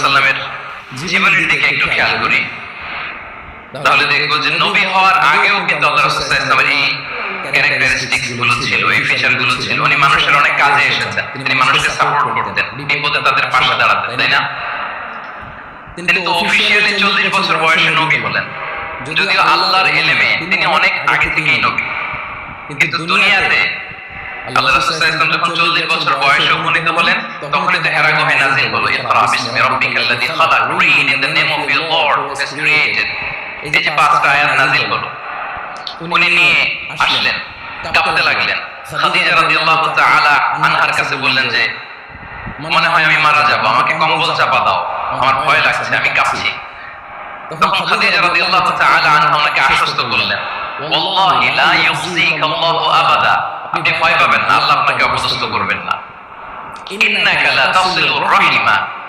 সাল্লামের জীবনের দিকে একটু খেয়াল করি, তাহলে দেখবো যে নবী হওয়ার আগেও কিন্তু আল্লাহ রাসূল সাল্লাল্লাহু আলাইহি ওয়াসাল্লামের এই ক্যারেক্টারিস্টিক্স গুলো ছিল, এই ফিচার গুলো ছিল। উনি মানুষের অনেক কাজে এসেছেন, তিনি মানুষকে সাপোর্ট করতেন, বিপদে তাদের পাশে দাঁড়াতেন, তাই না? তিনি তো অফিশিয়ালি 40 বছর বয়সে নবী হলেন, যদিও আল্লাহর ইলমে তিনি অনেক আগে থেকেই নবী। কিন্তু দুনিয়াতে আল্লাহ রাসূল সাল্লাল্লাহু আলাইহি ওয়াসাল্লাম যখন 40 বছর বয়সে উপনীত হলেন, তখনই তো হেরা গুহায় নাযিল হলো, ইকরা বিসমি রাব্বিকাল্লাযী খালাক, read in the name of your lord who has created. এই যে 5টা আয়াত নাযিল হলো, উনি নিয়ে আসলেন, কাঁপতে লাগলেন। খাদিজা রাদিয়াল্লাহু তাআলা আনহার কাছে বললেন যে মনে হয় আমি মারা যাব, আমাকে কম্বল চাপা দাও, আমার ভয় লাগছে, আমি কাঁপছি। তখন খাদিজা রাদিয়াল্লাহু তাআলা আনহা ওনাকে আশ্বস্ত করলেন, ওয়াল্লাহি লা ইউখজিকাল্লাহু আবাদা, আপনি ভয় পাবেন না, আল্লাহ আপনাকে অপদস্থ করবেন না। ইন্নাকা লা তাসিলুর রাহিমা,